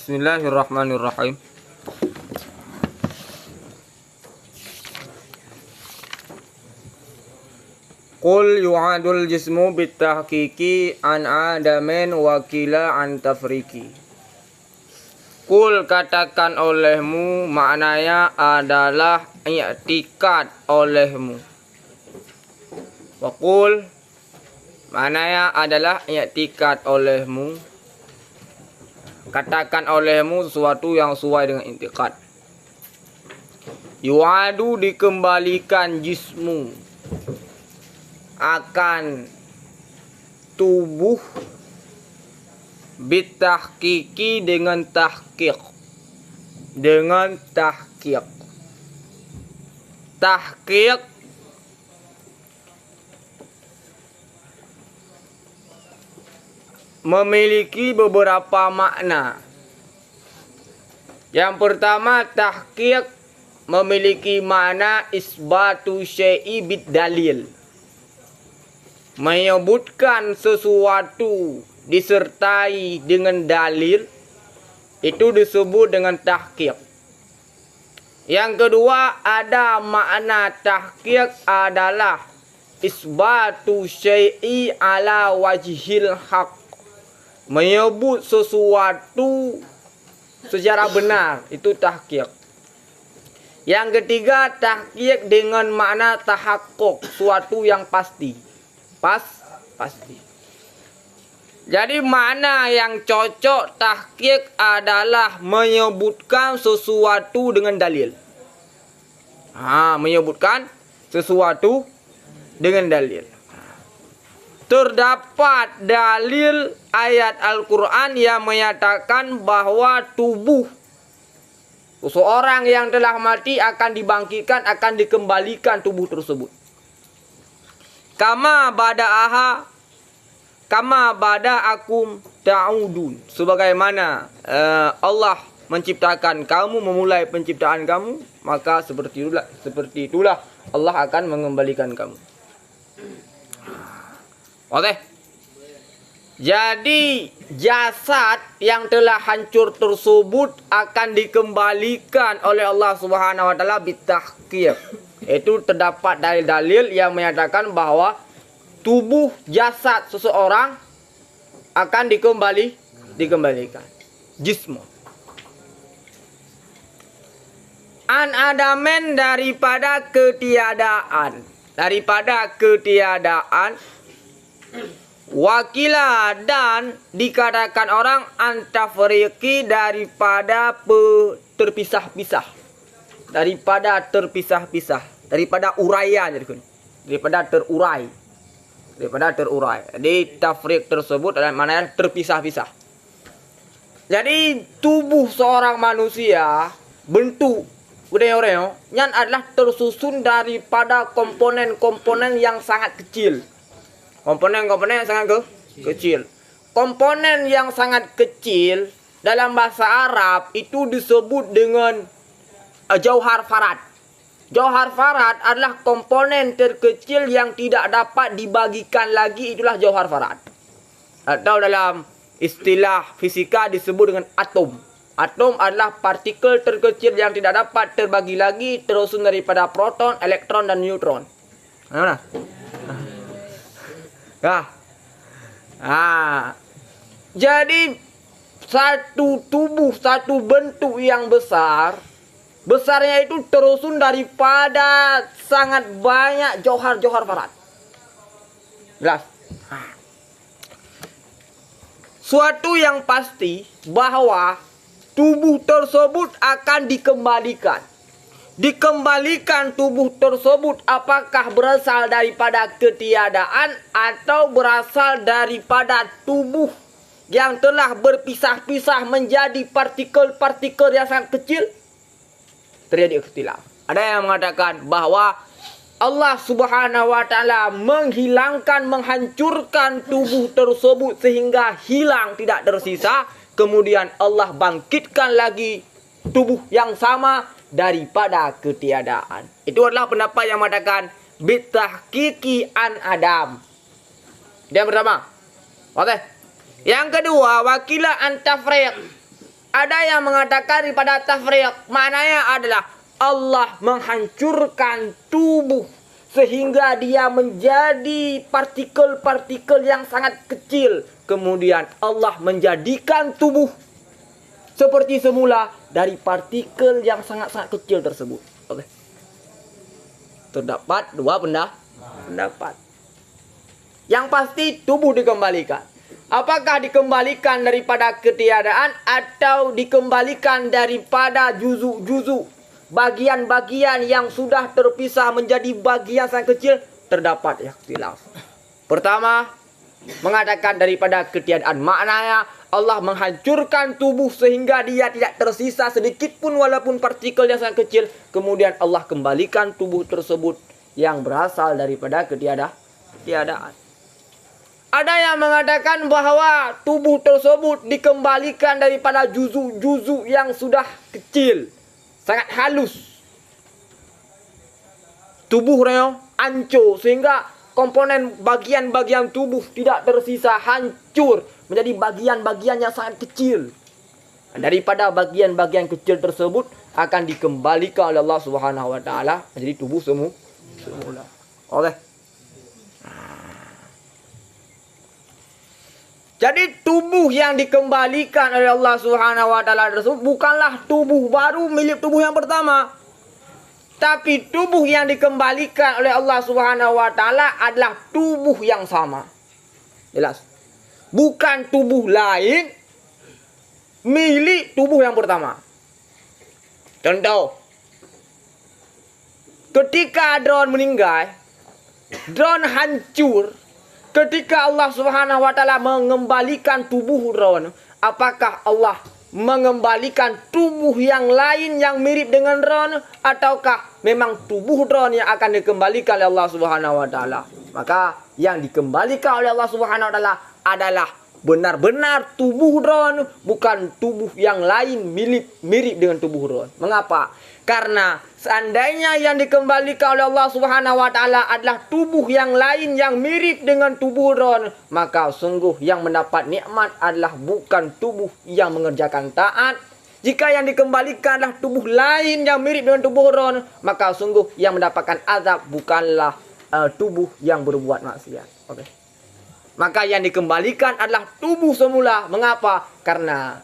Bismillahirrahmanirrahim. Qul yu'adul jismu bitahqiqi an adamin wakila an tafriki. Qul, katakan olehmu, maknanya adalah i'tikad olehmu. Wa qul, maknanya adalah i'tikad olehmu. Katakan olehmu sesuatu yang sesuai dengan i'tikad. Yu'adu, dikembalikan jismu akan tubuh bitahqiqi dengan tahqiq. Dengan tahqiq. Tahqiq memiliki beberapa makna. Yang pertama, tahqiq memiliki makna isbatu syai'i bid dalil. Menyebutkan sesuatu disertai dengan dalil, itu disebut dengan tahqiq. Yang kedua, ada makna tahqiq adalah isbatu syai'i ala wajhil haq. Menyebut sesuatu secara benar, itu tahqiq. Yang ketiga, tahqiq dengan makna tahakkuk, suatu yang pasti. Pasti. Jadi makna yang cocok tahqiq adalah menyebutkan sesuatu dengan dalil. Menyebutkan sesuatu dengan dalil. Terdapat dalil ayat Al-Quran yang menyatakan bahwa tubuh seseorang yang telah mati akan dibangkitkan, akan dikembalikan tubuh tersebut. Kama bada'akum ta'udun. Sebagaimana Allah menciptakan kamu, memulai penciptaan kamu, maka seperti itulah Allah akan mengembalikan kamu. Oke. Jadi jasad yang telah hancur tersebut akan dikembalikan oleh Allah Subhanahu wa taala bitahqiq. Itu terdapat dalil-dalil yang menyatakan bahwa tubuh jasad seseorang akan dikembalikan. Jismu. An adamen, daripada ketiadaan. Wakila, dan dikatakan orang antafriki, daripada terpisah-pisah. Daripada uraian, daripada terurai. Jadi tafriq tersebut adalah maknanya terpisah-pisah. Jadi tubuh seorang manusia, bentuk budaya yang adalah tersusun daripada komponen-komponen yang sangat kecil. Komponen yang sangat kecil. Komponen yang sangat kecil dalam bahasa Arab itu disebut dengan jauhar farad. Jauhar farad adalah komponen terkecil yang tidak dapat dibagikan lagi, itulah jauhar farad. Atau dalam istilah fisika disebut dengan atom. Atom adalah partikel terkecil yang tidak dapat terbagi lagi, tersusun daripada proton, elektron dan neutron. Mana? Jadi satu tubuh, satu bentuk yang besarnya itu tersusun daripada sangat banyak jauhar-jauhar farad. Jelas? Suatu yang pasti bahwa tubuh tersebut akan dikembalikan. Dikembalikan tubuh tersebut apakah berasal daripada ketiadaan atau berasal daripada tubuh yang telah berpisah-pisah menjadi partikel-partikel yang sangat kecil? Terjadi ikhtilaf. Ada yang mengatakan bahwa Allah Subhanahu wa taala menghilangkan, menghancurkan tubuh tersebut sehingga hilang, tidak tersisa. Kemudian Allah bangkitkan lagi tubuh yang sama daripada ketiadaan. Itu adalah pendapat yang mengatakan bitahqiqi an adam. Yang pertama. Oke. Yang kedua, wakila an tafriq. Ada yang mengatakan daripada tafriq, maknanya adalah Allah menghancurkan tubuh sehingga dia menjadi partikel-partikel yang sangat kecil. Kemudian Allah menjadikan tubuh seperti semula dari partikel yang sangat-sangat kecil tersebut. Oke. Terdapat dua pendapat. Yang pasti tubuh dikembalikan. Apakah dikembalikan daripada ketiadaan atau dikembalikan daripada juzuk-juzuk, bagian-bagian yang sudah terpisah menjadi bagian sangat kecil? Terdapat ikhtilaf. Pertama, mengatakan daripada ketiadaan, maknanya Allah menghancurkan tubuh sehingga dia tidak tersisa sedikit pun walaupun partikel yang sangat kecil. Kemudian Allah kembalikan tubuh tersebut yang berasal daripada ketiadaan. Ada yang mengatakan bahwa tubuh tersebut dikembalikan daripada juzuk-juzuk yang sudah kecil, sangat halus. Tubuh reo hancur sehingga komponen bagian-bagian tubuh tidak tersisa, hancur menjadi bagian-bagian yang sangat kecil. Daripada bagian-bagian kecil tersebut akan dikembalikan oleh Allah Subhanahu wa taala menjadi tubuh semula. Oke. Jadi tubuh yang dikembalikan oleh Allah Subhanahu wa taala tersebut bukanlah tubuh baru milik tubuh yang pertama. Tapi tubuh yang dikembalikan oleh Allah Subhanahu wa taala adalah tubuh yang sama. Jelas? Bukan tubuh lain milik tubuh yang pertama. Contoh. Ketika drone meninggal, drone hancur. Ketika Allah Subhanahu wa taala mengembalikan tubuh drone, apakah Allah mengembalikan tubuh yang lain yang mirip dengan drone ataukah memang tubuh drone yang akan dikembalikan oleh Allah Subhanahu wa taala? Maka yang dikembalikan oleh Allah Subhanahu wa taala adalah benar-benar tubuh drone, bukan tubuh yang lain mirip dengan tubuh drone. Mengapa? Karena seandainya yang dikembalikan oleh Allah Subhanahu wa taala adalah tubuh yang lain yang mirip dengan tubuh drone, maka sungguh yang mendapat nikmat adalah bukan tubuh yang mengerjakan taat. Jika yang dikembalikan adalah tubuh lain yang mirip dengan tubuh drone, maka sungguh yang mendapatkan azab bukanlah tubuh yang berbuat maksiat. Oke. Maka yang dikembalikan adalah tubuh semula. Mengapa? Karena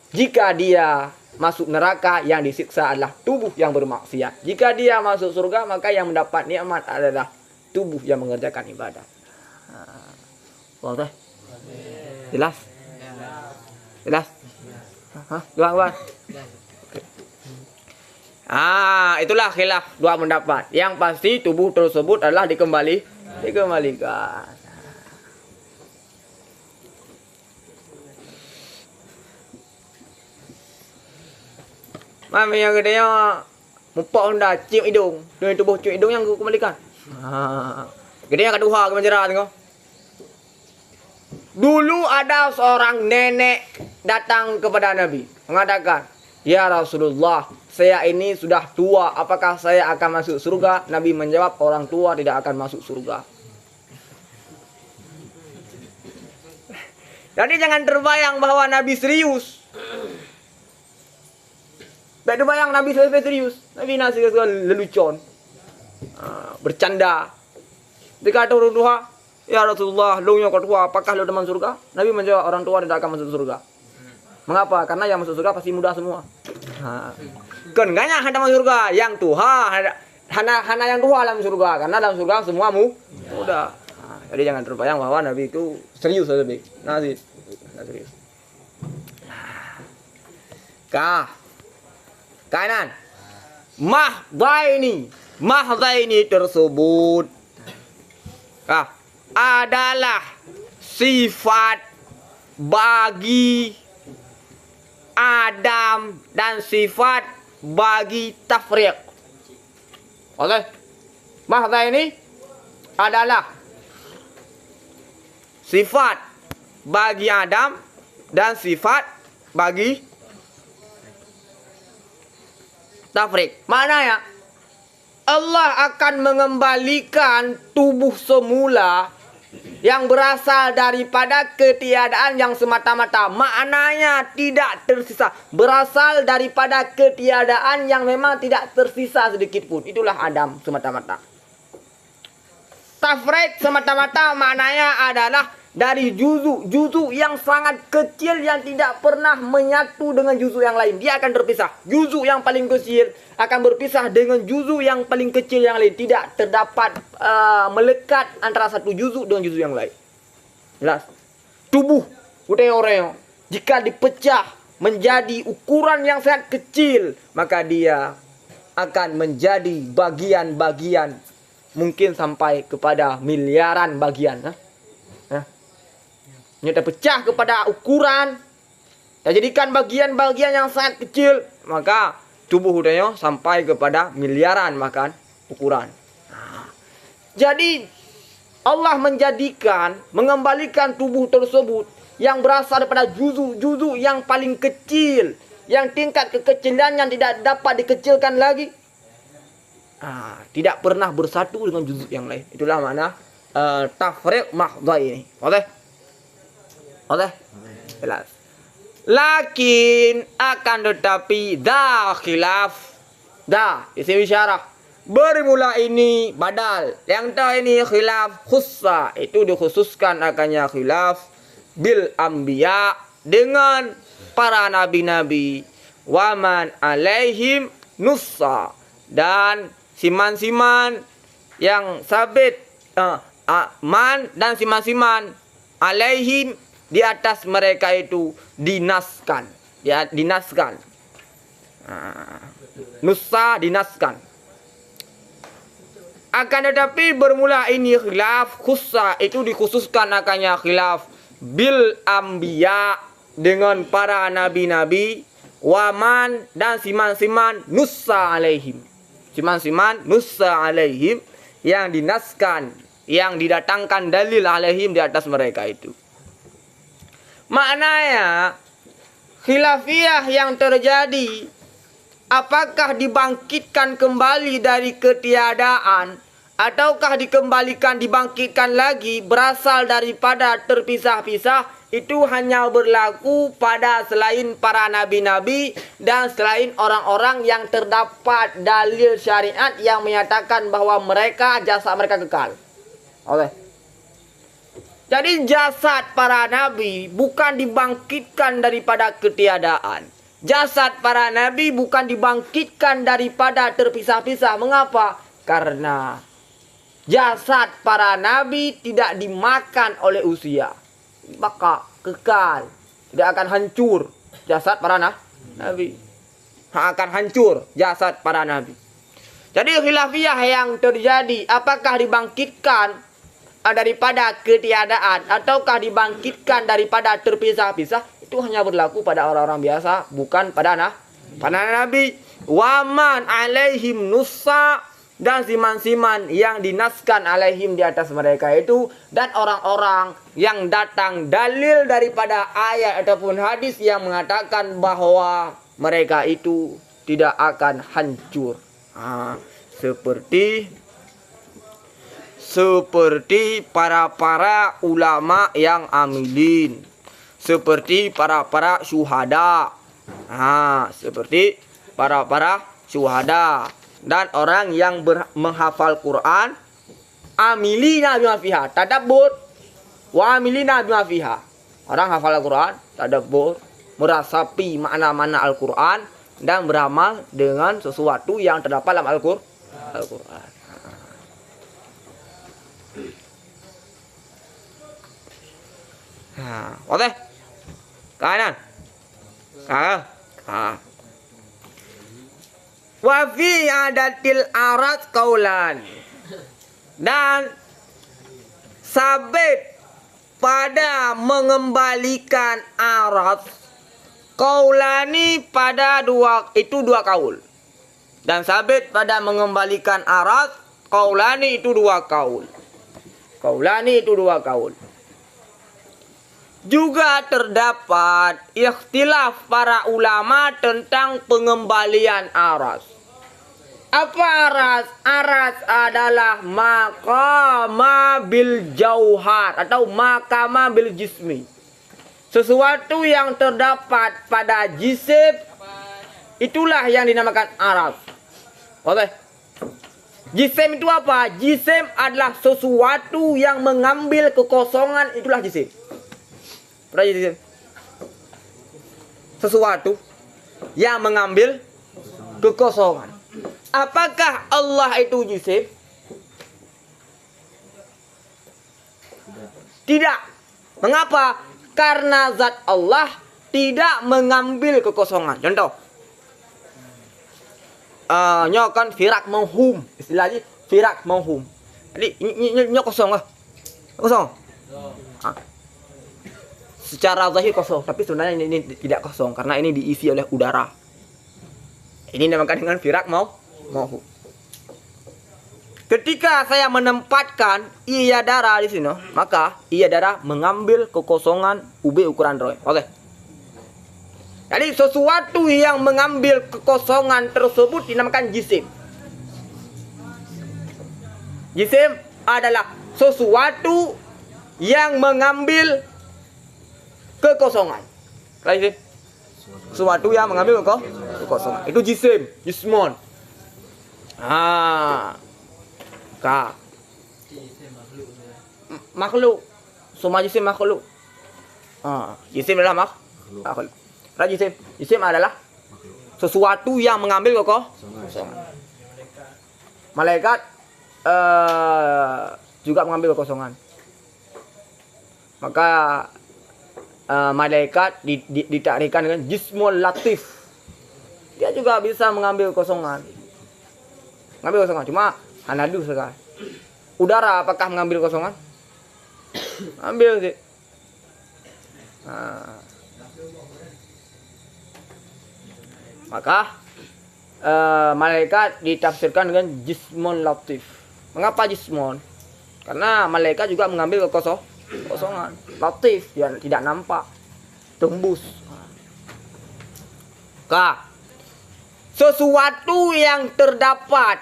jika dia masuk neraka, yang disiksa adalah tubuh yang bermaksiat. Jika dia masuk surga, maka yang mendapat nikmat adalah tubuh yang mengerjakan ibadah. Wadah? Jelas? Jelas? Hah? Dua. Itulah khilaf dua pendapat. Yang pasti tubuh tersebut adalah dikembalikan. Mami yang gedenya mupak honda cium hidung. Dengan tubuh cium hidung yang aku kembalikan. Gedenya kedua ke penjara tengok. Dulu ada seorang nenek datang kepada Nabi mengatakan, "Ya Rasulullah, saya ini sudah tua, apakah saya akan masuk surga?" Nabi menjawab, "Orang tua tidak akan masuk surga." Jadi jangan terbayang bahwa Nabi serius. Tak terbayang Nabi serius. Nabi nasi lelucon. Bercanda. Ketika ada orang tua, "Ya Rasulullah, lu yang tua, apakah lu teman surga?" Nabi menjawab, "Orang tua tidak akan masuk surga." Mengapa? Karena yang masuk surga pasti muda semua. Kan banyak hanya masuk surga, yang tua hana yang tua dalam surga, karena dalam surga semua muda. Jadi jangan terbayang bahwa Nabi itu serius lebih. Nasi serius. Kanan. Mahdaini tersebut adalah sifat bagi Adam dan sifat bagi tafriq. Oke. Mahdaini adalah sifat bagi Adam dan sifat bagi tafriq. Maknanya Allah akan mengembalikan tubuh semula yang berasal daripada ketiadaan yang semata-mata. Maknanya tidak tersisa. Berasal daripada ketiadaan yang memang tidak tersisa sedikit pun. Itulah Adam semata-mata. Tafrid semata-mata maknanya adalah dari juzu yang sangat kecil yang tidak pernah menyatu dengan juzu yang lain. Dia akan terpisah. Juzu yang paling kecil akan berpisah dengan juzu yang paling kecil yang lain. Tidak terdapat melekat antara satu juzu dengan juzu yang lain. Jelas. Tubuh orang jika dipecah menjadi ukuran yang sangat kecil, maka dia akan menjadi bagian-bagian, mungkin sampai kepada miliaran bagian. Ini terpecah kepada ukuran, dan jadikan bagian-bagian yang sangat kecil, maka tubuh udahnya sampai kepada miliaran makan ukuran. Jadi Allah mengembalikan tubuh tersebut yang berasal daripada juzu yang paling kecil, yang tingkat kekecilan yang tidak dapat dikecilkan lagi, tidak pernah bersatu dengan juzu yang lain. Itulah makna tafriq mahdha ini. Oleh jelas. Lakin akan tetapi khilaf isim isyarah. Bermula ini badal. Yang ini khilaf khussa. Itu dikhususkan akannya khilaf bil anbiya, dengan para nabi-nabi. Waman alaihim nussa, dan siman-siman yang sabit man dan siman-siman alaihim, di atas mereka itu dinaskan. Ya, dinaskan. Nusa dinaskan. Akan tetapi bermula ini khilaf khussa, itu dikhususkan akannya khilaf bil anbiya, dengan para nabi-nabi, waman dan siman-siman nusa alaihim. Siman-siman nusa alaihim, yang dinaskan, yang didatangkan dalil alaihim di atas mereka itu. Maknanya khilafiyah yang terjadi, apakah dibangkitkan kembali dari ketiadaan ataukah dibangkitkan lagi berasal daripada terpisah-pisah, itu hanya berlaku pada selain para nabi-nabi dan selain orang-orang yang terdapat dalil syariat yang menyatakan bahwa jasad mereka kekal. Jadi jasad para nabi bukan dibangkitkan daripada ketiadaan. Jasad para nabi bukan dibangkitkan daripada terpisah-pisah. Mengapa? Karena jasad para nabi tidak dimakan oleh usia. Maka kekal. Tidak akan hancur jasad para nabi. Akan hancur jasad para nabi. Jadi khilafiyah yang terjadi, apakah dibangkitkan daripada ketiadaan ataukah dibangkitkan daripada terpisah-pisah, itu hanya berlaku pada orang-orang biasa, bukan pada nabi. Waman alaihim nusa, dan siman-siman yang dinaskan alaihim di atas mereka itu, dan orang-orang yang datang dalil daripada ayat ataupun hadis yang mengatakan bahwa mereka itu tidak akan hancur. Seperti para ulama yang amilin, seperti para syuhada, seperti para syuhada, dan orang yang menghafal Quran, amilina bima fiha, tadabbur, wa amilina bima fiha. Orang hafal Al-Quran, tadabbur, merasapi makna-makna Al-Quran, dan beramal dengan sesuatu yang terdapat dalam Al-Quran. Oke, kanan. Wa fi adatil arat qaulan, dan sabit pada mengembalikan arat qaulani, pada dua kaul. Dan sabit pada mengembalikan arat qaulani, itu dua kaul. Qaulani itu dua kaul. Juga terdapat ikhtilaf para ulama tentang pengembalian aras. Apa aras? Aras adalah maqama bil jauhar atau maqama bil jismi. Sesuatu yang terdapat pada jisim, itulah yang dinamakan aras. Oke. Jisim itu apa? Jisim adalah sesuatu yang mengambil kekosongan, itulah jisim. Berarti jisim. Sesuatu yang mengambil kekosongan. Apakah Allah itu jisim? Tidak. Mengapa? Karena zat Allah tidak mengambil kekosongan. Contoh. Kan firak mauhum. Istilahnya firak mauhum. Jadi ini kosong lah. Kosong. Secara zahir kosong, tapi sebenarnya ini tidak kosong karena ini diisi oleh udara. Ini dinamakan dengan firak mauhum. Ketika saya menempatkan iya darah di sini, maka iya darah mengambil kekosongan UB ukuran roy. Oke. Jadi sesuatu yang mengambil kekosongan tersebut dinamakan jisim. Jisim adalah sesuatu yang mengambil kekosongan. Jisim. Sesuatu yang mengambil kekosongan. Itu jisim, jismon. Makhluk. Semua jisim makhluk. Jisim adalah makhluk. Jisim. Jisim adalah sesuatu yang mengambil kekosongan. Malaikat juga mengambil kekosongan. Maka malaikat ditakrikan dengan jismul latif. Dia juga bisa mengambil kosongan. Mengambil kosongan. Cuma hanadu sekali. Udara apakah mengambil kosongan? Ambil sih. Maka malaikat ditafsirkan dengan jismon latif. Mengapa jismon? Karena malaikat juga mengambil kekosongan. Latif, dia tidak nampak, tembus. Sesuatu yang terdapat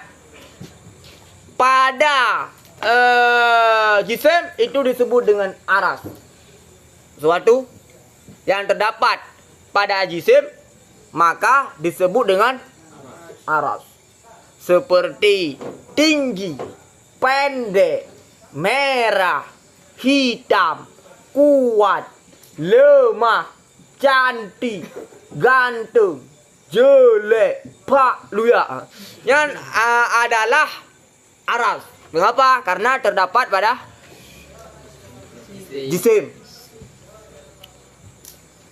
pada jisim itu disebut dengan aras. Sesuatu yang terdapat pada jisim maka disebut dengan aras. Seperti tinggi, pendek, merah, hitam, kuat, lemah, cantik, ganteng, jelek, pak, luya. Yang adalah aras. Mengapa? Karena terdapat pada jisim.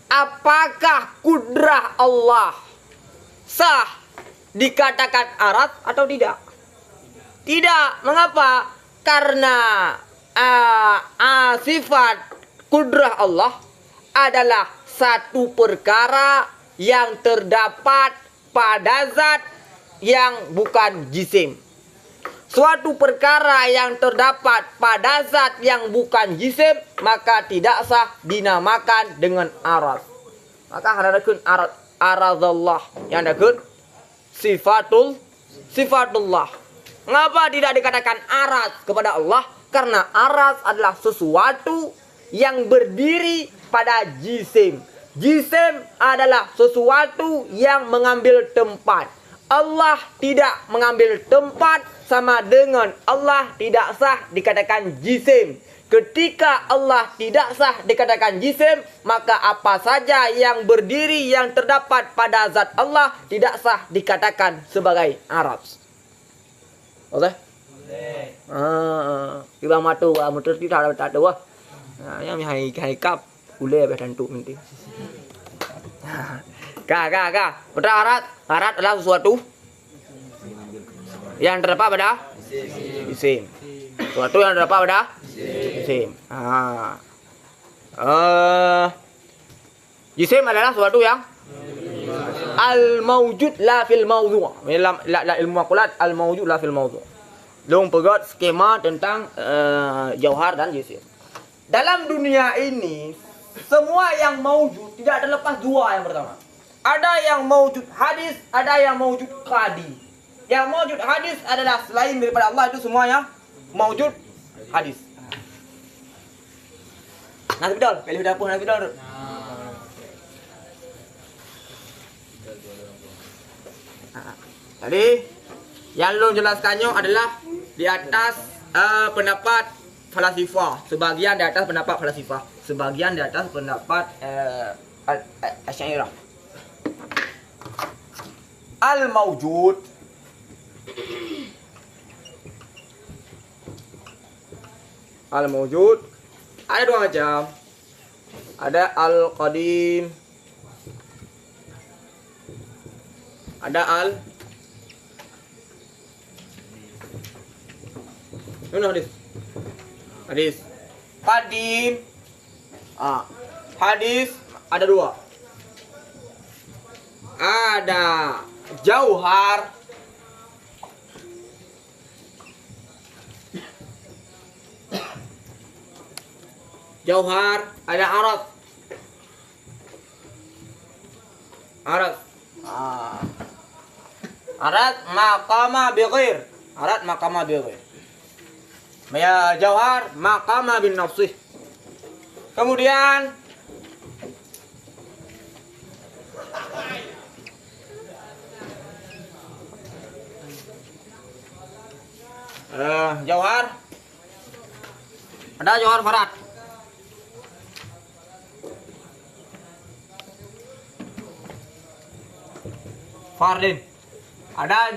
Apakah kudrah Allah sah dikatakan aras atau tidak? Tidak. Mengapa? Karena sifat kudrah Allah adalah satu perkara yang terdapat pada zat yang bukan jisim. Suatu perkara yang terdapat pada zat yang bukan jisim maka tidak sah dinamakan dengan aras. Maka ada aradallah yang ada sifatullah. Mengapa tidak dikatakan aras kepada Allah? Karena aras adalah sesuatu yang berdiri pada jisim. Jisim adalah sesuatu yang mengambil tempat. Allah tidak mengambil tempat, sama dengan Allah tidak sah dikatakan jisim. Ketika Allah tidak sah dikatakan jisim, maka apa saja yang berdiri yang terdapat pada zat Allah tidak sah dikatakan sebagai aras. Oke? Kita matu, muter kita ada tahu. Yang hai kap, boleh bertentu nanti. Betul arat adalah sesuatu yang terdapat pada jisim. Sesuatu yang terdapat pada jisim. Jisim adalah sesuatu yang al-mawjud la fil mawdu'. La ilmu maqulat al-mawjud la fil mawdu'. Long pegot skema tentang jauhar dan jisim. Dalam dunia ini semua yang mawjud tidak terlepas dua yang pertama. Ada yang mawjud hadis, ada yang mawjud qadi. Yang maujud hadis adalah selain daripada Allah itu semuanya maujud hadis. Nah, betul. Pilih dapur nah betul. Jadi yang lu jelaskannya adalah di atas pendapat falasifah, sebagian di atas pendapat falasifah, sebagian di atas pendapat Asy'ariyah. Al-mawjud Al-mawjud ada dua macam. Ada al-qadim, ada Mana hadis? Hadis qadim. Hadis ada dua. Ada jauhar, ada arad. Arad maqama bi ghair. Ya jauhar maqama bin nafsih. Kemudian jauhar ada jauhar farad. Fardin. Ada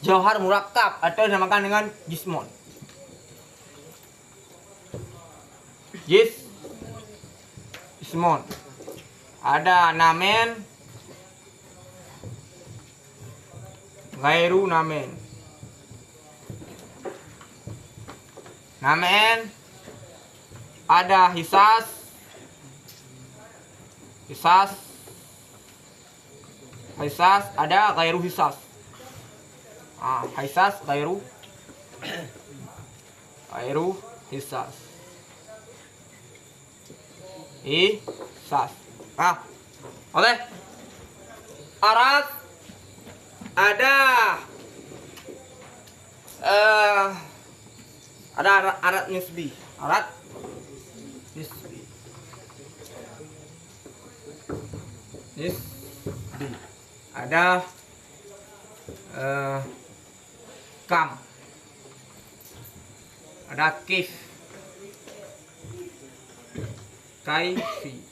jauhar murakkab atau dinamakan dengan jismon. Jismon. Ada namen, ghairu namen. Namen ada hisas, ada ghairu hisas. Hisas ghairu hisas. Oleh arad ada arad nisbi. Ada kam, ada kaifi,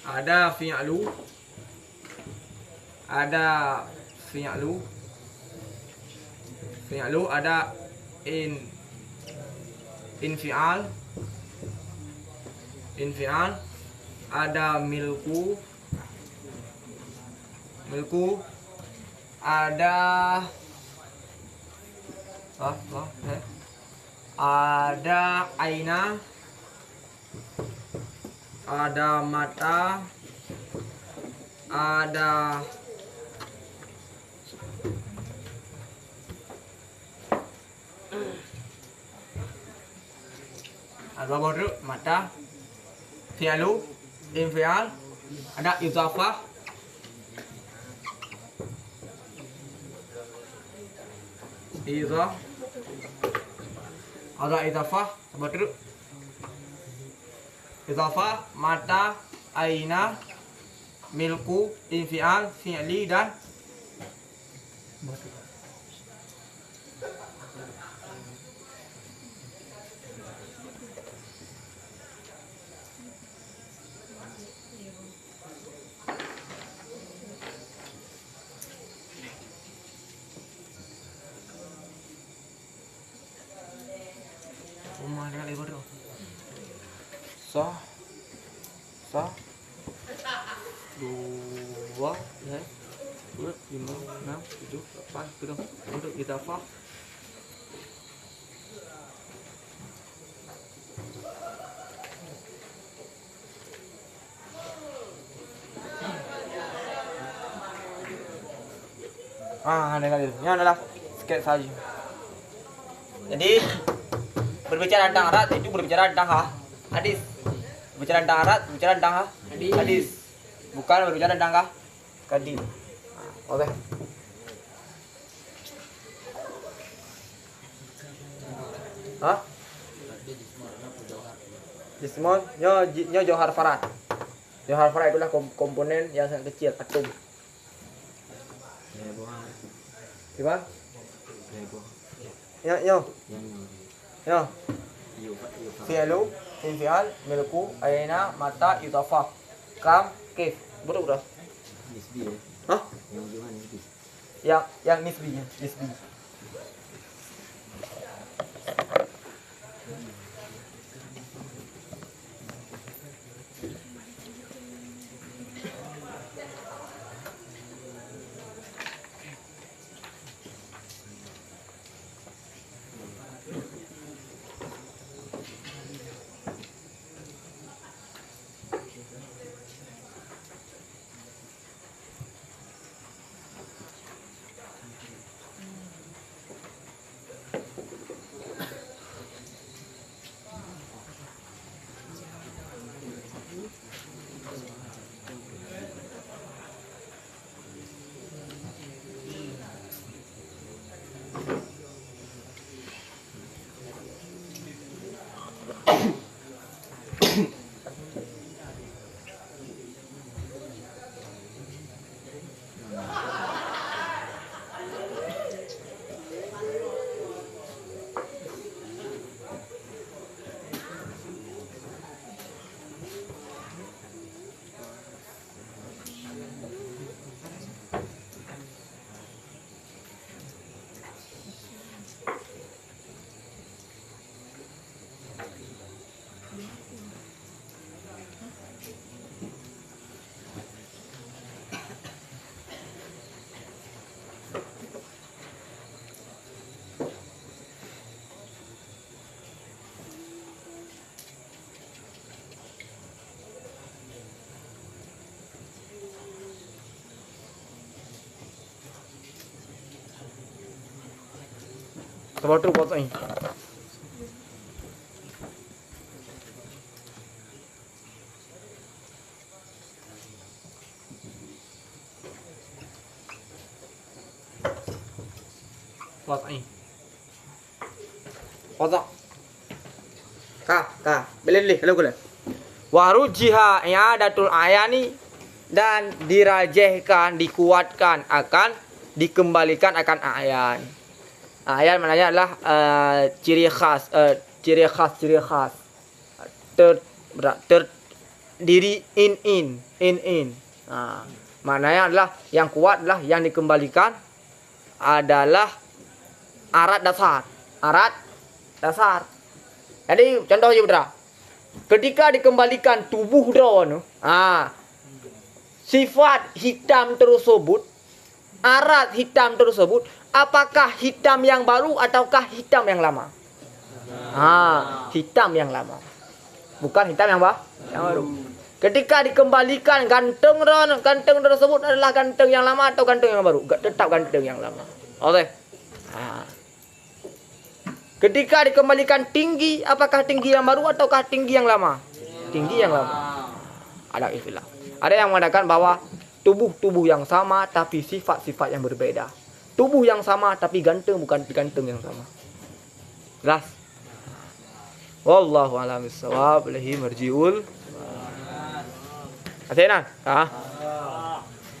ada fi'lu, ada infial, ada milku, ada ada aina, ada mata, ada baru mata, fi'lu, infial, ada idhafah, ada idhafah, baru idhafah, mata, aina, milku, infial, fi'li dan sah 2 5 6 7 8 untuk idhafah ini adalah sedikit saja. Jadi berbicara tentang arat itu berbicara tentang hadis. Berbicara tentang arat, berbicara tentang hadis. Bukan berbicara tentang qadim. Oke. Hah? Jismon, nyo Johar Farad. Johar Farad itulah komponen yang sangat kecil, atom. Gimana? Yo. Fi'lu, infial, milku, aina, mata, idafah, kam, kif. Betul dah. Nisbi ya. Hah? Yang gimana nisbi? Yang nisbinya, nisbi. Sebab tu buat ni. Buat ni. Otak. Belih kalau kule. Warujiha i'adatul ayani dan dirajehkan, dikuatkan akan dikembalikan akan ayan. Ayan maknanya adalah ciri khas. Terdiri in. Maknanya adalah yang kuat adalah yang dikembalikan adalah arat dasar. Jadi contoh je Putra. Ketika dikembalikan tubuh drone, sifat hitam tersebut, arat hitam tersebut, apakah hitam yang baru ataukah hitam yang lama? Hitam yang lama. Bukan hitam yang baru. Ketika dikembalikan ganteng tersebut adalah ganteng yang lama atau ganteng yang baru? Tetap ganteng yang lama. Oke. Ketika dikembalikan tinggi, apakah tinggi yang baru ataukah tinggi yang lama? Tinggi yang lama. Ada istilah. Ada yang mengatakan bahwa tubuh yang sama tapi sifat-sifat yang berbeda. Tubuh yang sama tapi ganteng bukan ganteng yang sama. Jelas? Wallahu a'lam bishawab. Ilahi marji'ul. Atenan?